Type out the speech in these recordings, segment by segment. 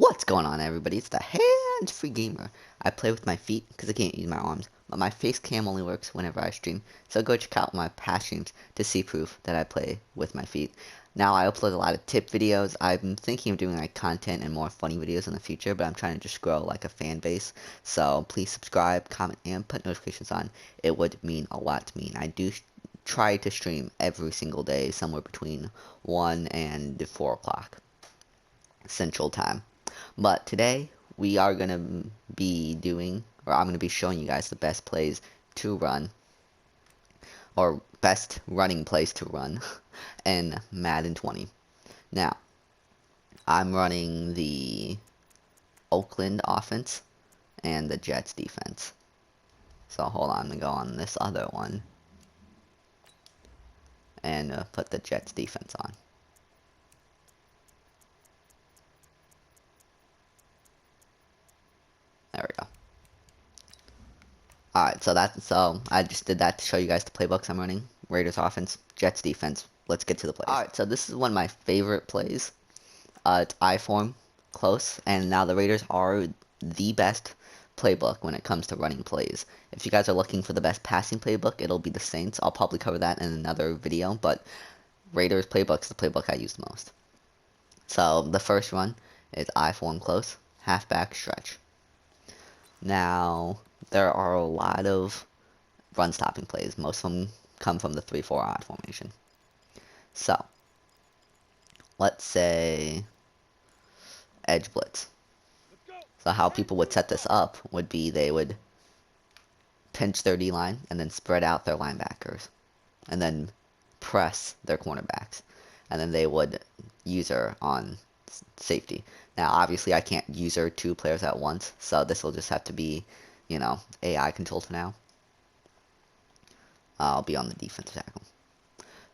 What's going on, everybody? It's the hands-free gamer. I play with my feet because I can't use my arms, but my face cam only works whenever I stream. So go check out my past streams to see proof that I play with my feet. Now I upload a lot of tip videos. I'm thinking of doing like content and more funny videos in the future, but I'm trying to just grow like a fan base. So please subscribe, comment, and put notifications on. It would mean a lot to me. And I do try to stream every single day, somewhere between 1 and 4 o'clock Central Time. But today we are going to be doing, or I'm going to be showing you guys the best plays to run, or best running plays to run in Madden 20. Now, I'm running the Oakland offense and the Jets defense. So hold on, I'm going to go on this other one and put the Jets defense on. There we go. Alright, so I just did that to show you guys the playbooks I'm running. Raiders offense, Jets defense. Let's get to the plays. Alright, so this is one of my favorite plays. It's I form, close, and now the Raiders are the best playbook when it comes to running plays. If you guys are looking for the best passing playbook, it'll be the Saints. I'll probably cover that in another video, but Raiders playbook is the playbook I use the most. So the first run is I form close, halfback stretch. Now, there are a lot of run-stopping plays. Most of them come from the 3-4 odd formation. So, let's say edge blitz. So how people would set this up would be they would pinch their D-line and then spread out their linebackers. And then press their cornerbacks. And then they would user on safety. Now, obviously, I can't user 2 players at once, so this will just have to be, you know, AI controlled for now. I'll be on the defensive tackle.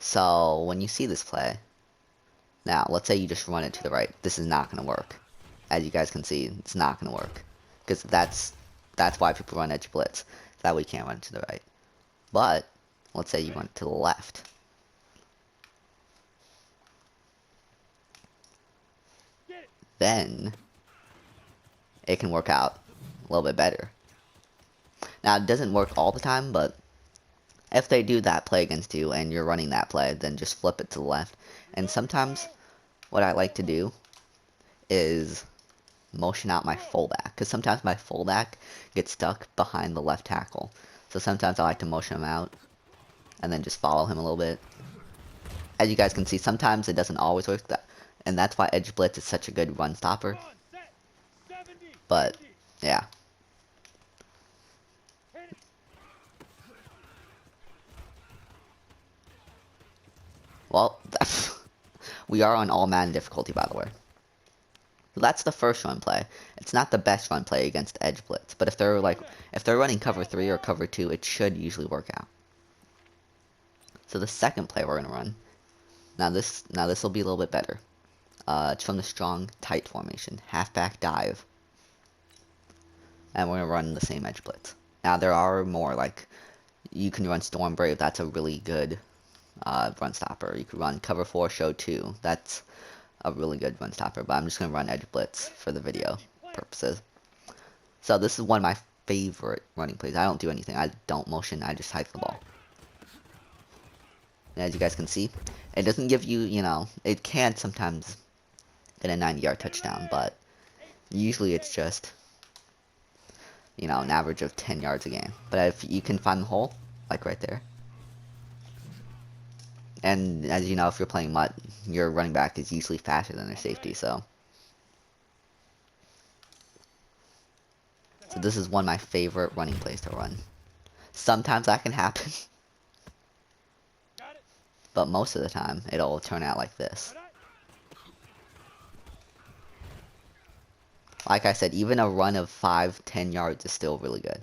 So, when you see this play, now, let's say you just run it to the right. This is not going to work. As you guys can see, it's not going to work. Because that's why people run edge blitz. That way you can't run it to the right. But, let's say you run it to the left. Then it can work out a little bit better. Now, it doesn't work all the time, but if they do that play against you and you're running that play, then just flip it to the left. And sometimes what I like to do is motion out my fullback, because sometimes my fullback gets stuck behind the left tackle. So sometimes I like to motion him out and then just follow him a little bit. As you guys can see, sometimes it doesn't always work, and that's why edge blitz is such a good run stopper. But yeah, well, we are on all Madden difficulty, by the way. So that's the first run play. It's not the best run play against edge blitz, but if they're running cover 3 or cover 2, it should usually work out. So the second play we're gonna run. Now this will be a little bit better. It's from the strong tight formation, halfback dive, and we're gonna run the same edge blitz. Now there are more, like you can run Storm Brave. That's a really good run stopper. You could run cover 4 show 2. That's a really good run stopper. But I'm just gonna run edge blitz for the video purposes. So this is one of my favorite running plays. I don't do anything. I don't motion. I just hike the ball. And as you guys can see, it doesn't give you, you know, it can sometimes get a 90-yard touchdown, but usually it's just, you know, an average of 10 yards a game. But if you can find the hole, like right there, and as you know, if you're playing MUT, your running back is usually faster than their safety, so this is one of my favorite running plays to run. Sometimes that can happen, but most of the time, it'll turn out like this. Like I said, even a run of 5-10 yards is still really good.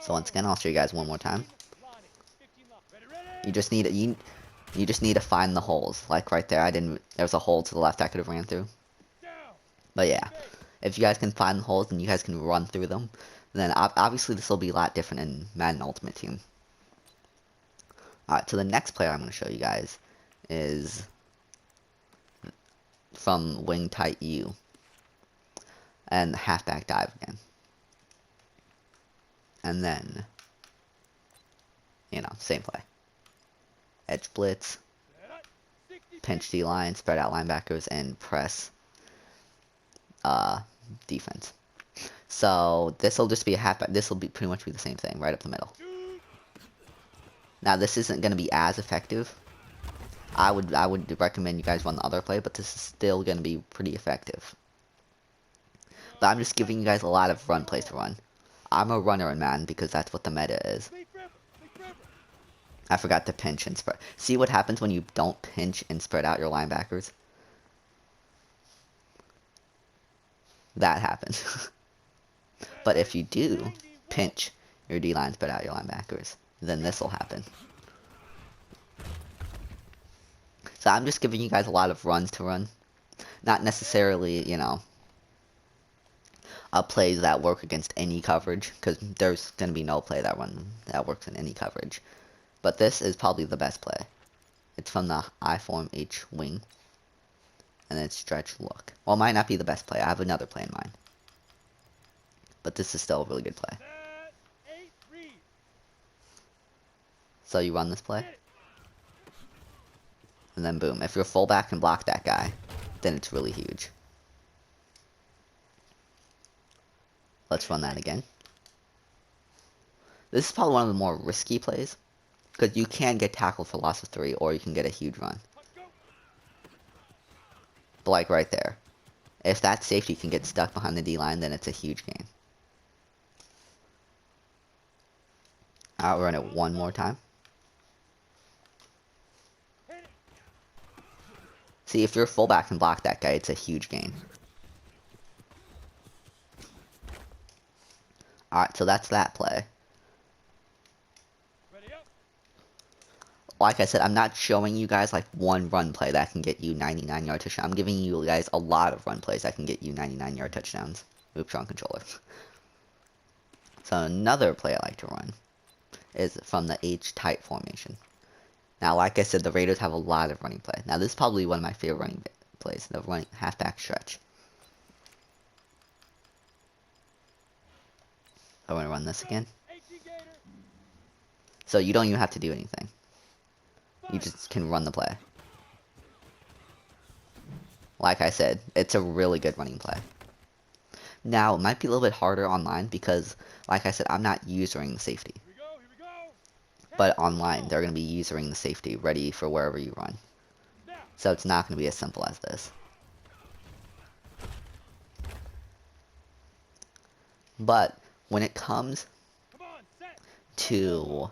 So once again, I'll show you guys one more time. You just need to find the holes. Like right there, there's a hole to the left I could have ran through. But yeah, if you guys can find the holes and you guys can run through them, then obviously this will be a lot different in Madden Ultimate Team. Alright, so the next player I'm going to show you guys is from wing tight U. And halfback dive again. And then, same play. Edge blitz, pinch D-line, spread out linebackers, and press defense. So this will just be a halfback. This will be pretty much be the same thing, right up the middle. Now this isn't going to be as effective. I would recommend you guys run the other play, but this is still going to be pretty effective. But I'm just giving you guys a lot of run plays to run. I'm a runner in Madden because that's what the meta is. I forgot to pinch and spread. See what happens when you don't pinch and spread out your linebackers? That happens. But if you do pinch your D-line, spread out your linebackers, then this will happen. So I'm just giving you guys a lot of runs to run. Not necessarily, plays that work against any coverage, because there's going to be no play that works in any coverage. But this is probably the best play. It's from the I form H wing. And then stretch look. Well, it might not be the best play. I have another play in mind. But this is still a really good play. So you run this play. And then boom. If your fullback can block that guy, then it's really huge. Let's run that again. This is probably one of the more risky plays. Because you can get tackled for loss of 3, or you can get a huge run. But like right there. If that safety can get stuck behind the D-line, then it's a huge gain. I'll run it one more time. See, if your fullback can block that guy, it's a huge gain. Alright, so that's that play. Like I said, I'm not showing you guys like one run play that can get you 99-yard touchdown. I'm giving you guys a lot of run plays that can get you 99-yard touchdowns. Oops, wrong controller. So another play I like to run is from the H-tight formation. Now, like I said, the Raiders have a lot of running play. Now, this is probably one of my favorite running plays, the running halfback stretch. I'm going to run this again. So you don't even have to do anything. You just can run the play. Like I said, it's a really good running play. Now, it might be a little bit harder online because, like I said, I'm not using the safety. But online, they're going to be using the safety ready for wherever you run. So it's not going to be as simple as this. But when it comes to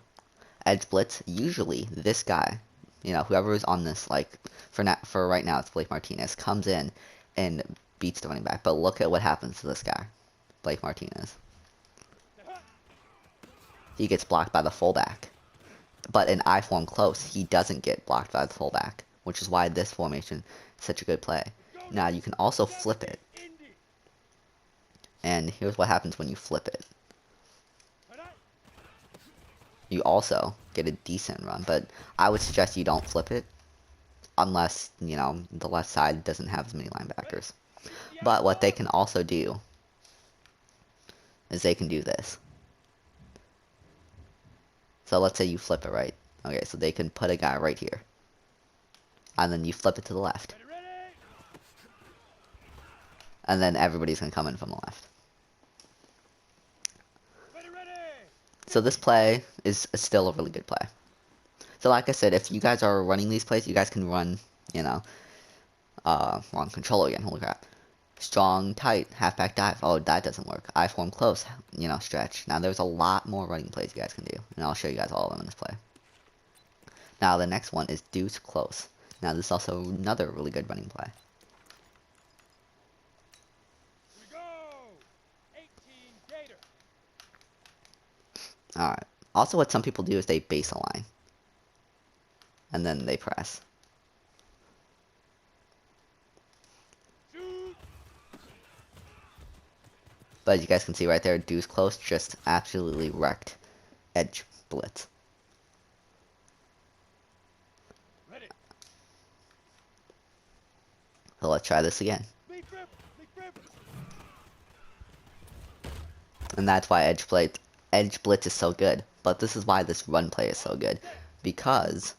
edge blitz, usually this guy, whoever is on this, like, for right now, it's Blake Martinez, comes in and beats the running back. But look at what happens to this guy, Blake Martinez. He gets blocked by the fullback. But in I form close, he doesn't get blocked by the fullback, which is why this formation is such a good play. Now, you can also flip it. And here's what happens when you flip it. You also get a decent run, but I would suggest you don't flip it unless, the left side doesn't have as many linebackers. But what they can also do is they can do this. So let's say you flip it right. Okay, so they can put a guy right here. And then you flip it to the left. And then everybody's going to come in from the left. So this play is still a really good play. So like I said, if you guys are running these plays, you guys can run, wrong controller again, holy crap. Strong, tight, halfback dive. Oh, that doesn't work. I form close, stretch. Now there's a lot more running plays you guys can do. And I'll show you guys all of them in this play. Now the next one is deuce close. Now this is also another really good running play. Alright. Also what some people do is they base a line. And then they press. But as you guys can see right there, deuce close just absolutely wrecked edge blitz. So So let's try this again. And that's why Edge Blitz is so good. But this is why this run play is so good. Because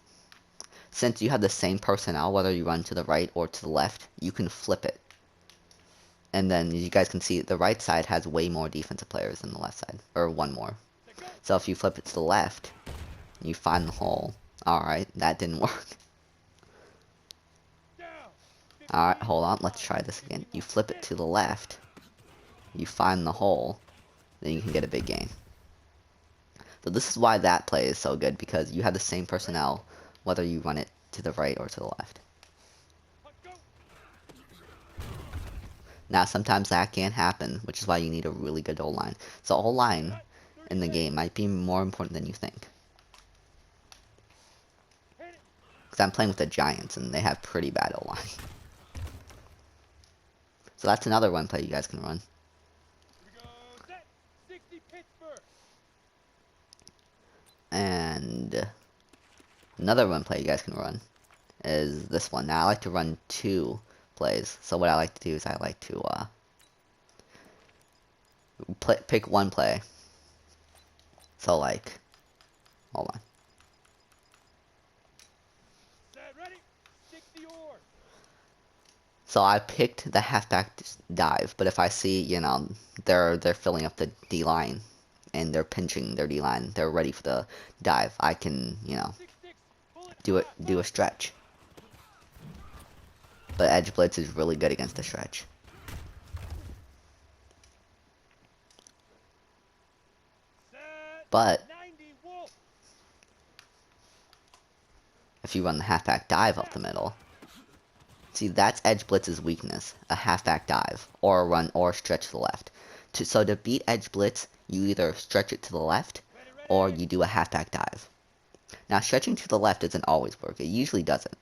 since you have the same personnel, whether you run to the right or to the left, you can flip it. And then you guys can see the right side has way more defensive players than the left side. Or one more. So if you flip it to the left, you find the hole. Alright, that didn't work. Alright, hold on, let's try this again. You flip it to the left, you find the hole, then you can get a big gain. So this is why that play is so good, because you have the same personnel, whether you run it to the right or to the left. Now sometimes that can't happen, which is why you need a really good O-line. So O-line in the game might be more important than you think. Because I'm playing with the Giants, and they have pretty bad O-line. So that's another run play you guys can run. And another run play you guys can run is this one. Now I like to run 2 plays. So what I like to do is I like to pick one play. So like, hold on. So I picked the halfback dive, but if I see, you know, they're filling up the D line and they're pinching their D line, they're ready for the dive, I can, you know, do a stretch. But Edge Blitz is really good against a stretch. But if you run the halfback dive up the middle, see, that's Edge Blitz's weakness, a halfback dive, or a run, or a stretch to the left. So to beat Edge Blitz, you either stretch it to the left, or you do a halfback dive. Now, stretching to the left doesn't always work. It usually doesn't.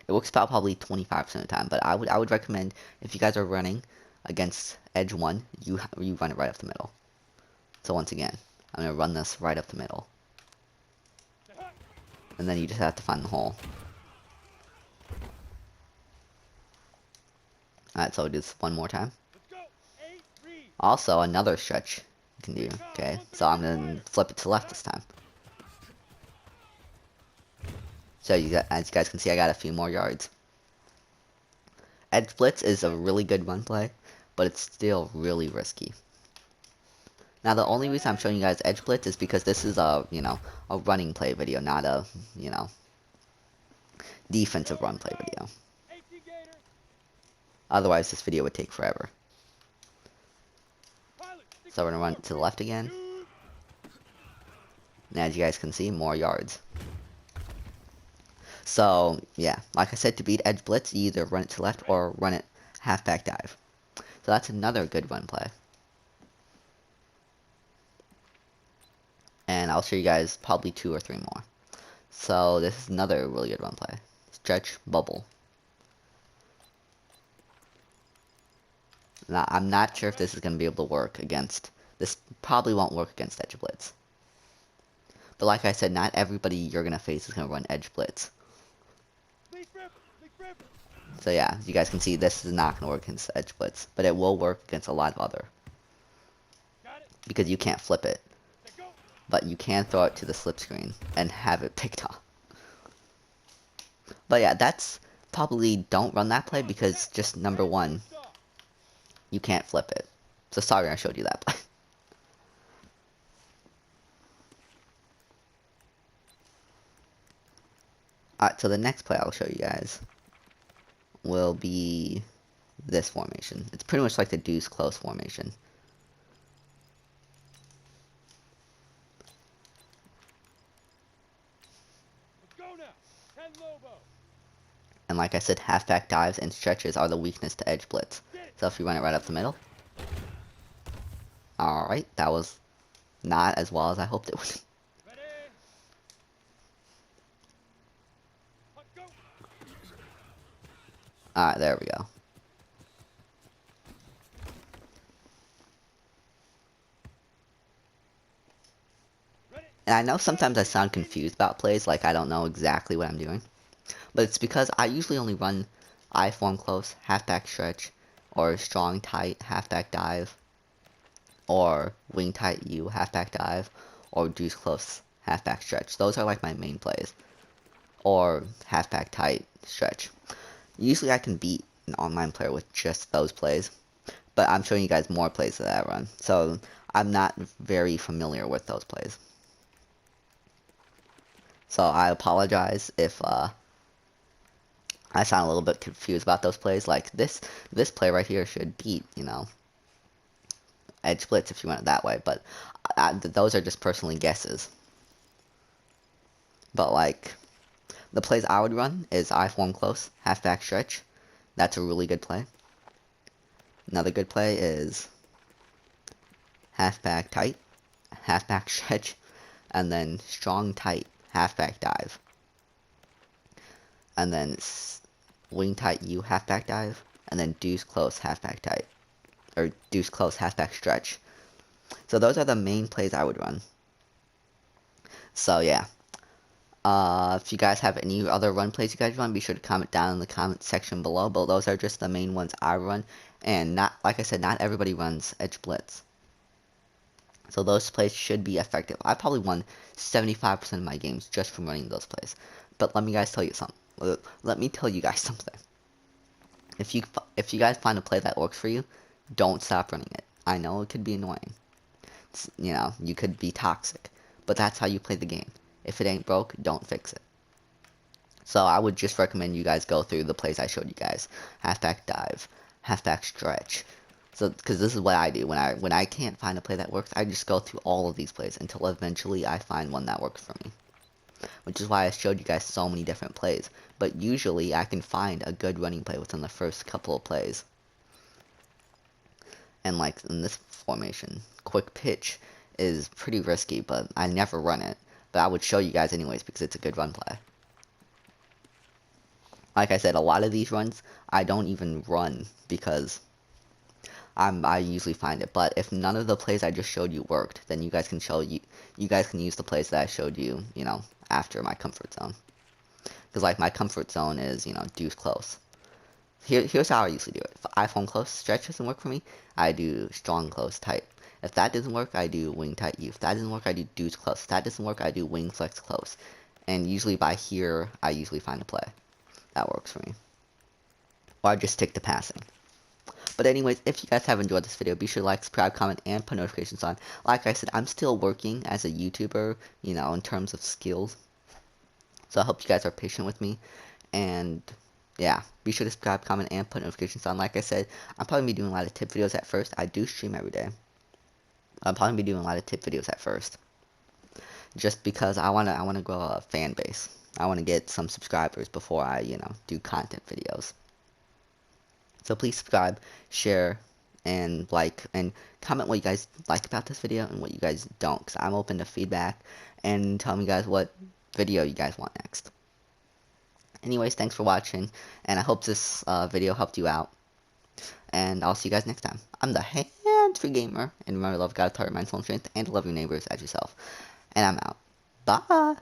It works about probably 25% of the time, but I would recommend, if you guys are running against Edge 1, you run it right up the middle. So once again, I'm going to run this right up the middle. And then you just have to find the hole. Alright, so I'll do this one more time. Also, another stretch you can do, okay? So I'm going to flip it to the left this time. So as you guys can see, I got a few more yards. Edge Blitz is a really good run play, but it's still really risky. Now the only reason I'm showing you guys Edge Blitz is because this is a, you know, a running play video, not a, you know, defensive run play video. Otherwise, this video would take forever. So we're going to run to the left again. And as you guys can see, more yards. So, yeah, like I said, to beat Edge Blitz, you either run it to the left or run it halfback dive. So that's another good run play. And I'll show you guys probably 2 or 3 more. So this is another really good run play. Stretch, bubble. Now, I'm not sure if this is going to be able to work against... This probably won't work against Edge Blitz. But like I said, not everybody you're going to face is going to run Edge Blitz. So yeah, you guys can see this is not going to work against Edge Blitz. But it will work against a lot of other. Because you can't flip it. But you can throw it to the slip screen and have it picked off. But yeah, that's probably... Don't run that play because just number 1... You can't flip it. So sorry I showed you that play. Alright, so the next play I'll show you guys will be this formation. It's pretty much like the deuce close formation. And like I said, halfback dives and stretches are the weakness to Edge Blitz. So if you run it right up the middle. Alright, that was not as well as I hoped it would. Alright, there we go. And I know sometimes I sound confused about plays, like I don't know exactly what I'm doing. But it's because I usually only run I form close, halfback stretch, or strong tight, halfback dive, or wing tight U, halfback dive, or deuce close, halfback stretch. Those are like my main plays. Or halfback tight stretch. Usually I can beat an online player with just those plays, but I'm showing you guys more plays that I run. So I'm not very familiar with those plays. So I apologize if I sound a little bit confused about those plays. Like this play right here should beat, you know, edge blitz if you want it that way, but those are just personally guesses. But like the plays I would run is I form close, halfback stretch. That's a really good play. Another good play is halfback tight, halfback stretch, and then strong tight, halfback dive. And then wing tight U, halfback dive, and then deuce close, halfback tight. Or deuce close, halfback stretch. So those are the main plays I would run. So yeah. If you guys have any other run plays you guys run, be sure to comment down in the comment section below. But those are just the main ones I run. And not, like I said, not everybody runs edge blitz. So those plays should be effective. I probably won 75% of my games just from running those plays. But let me tell you guys something. If you guys find a play that works for you, don't stop running it. I know it could be annoying. You know, you could be toxic, but that's how you play the game. If it ain't broke, don't fix it. So I would just recommend you guys go through the plays I showed you guys. Halfback dive, halfback stretch. So, because this is what I do. When I can't find a play that works, I just go through all of these plays until eventually I find one that works for me. Which is why I showed you guys so many different plays. But usually I can find a good running play within the first couple of plays. And like in this formation, quick pitch is pretty risky, but I never run it. But I would show you guys anyways because it's a good run play. Like I said, a lot of these runs I don't even run because I usually find it. But if none of the plays I just showed you worked, then you guys can use the plays that I showed you, you know, after my comfort zone. Because like my comfort zone is, you know, deuce close. Here's how I usually do it. If I form close stretch doesn't work for me, I do strong close tight. If that doesn't work, I do wing tight U. If that doesn't work, I do deuce close. If that doesn't work, I do wing flex close. And usually by here, I usually find a play that works for me. Or I just stick to passing. But anyways, if you guys have enjoyed this video, be sure to like, subscribe, comment, and put notifications on. Like I said, I'm still working as a YouTuber, you know, in terms of skills. So I hope you guys are patient with me. And yeah, be sure to subscribe, comment, and put notifications on. Like I said, I'm probably going to be doing a lot of tip videos at first. I do stream every day. I'm probably going to be doing a lot of tip videos at first. Just because I want to grow a fan base. I want to get some subscribers before I, you know, do content videos. So please subscribe, share, and like, and comment what you guys like about this video and what you guys don't, because I'm open to feedback, and tell me guys what video you guys want next. Anyways, thanks for watching, and I hope this video helped you out, and I'll see you guys next time. I'm the hands-free gamer, and remember, love God, heart, mind, soul, and strength, and to love your neighbors as yourself. And I'm out. Bye!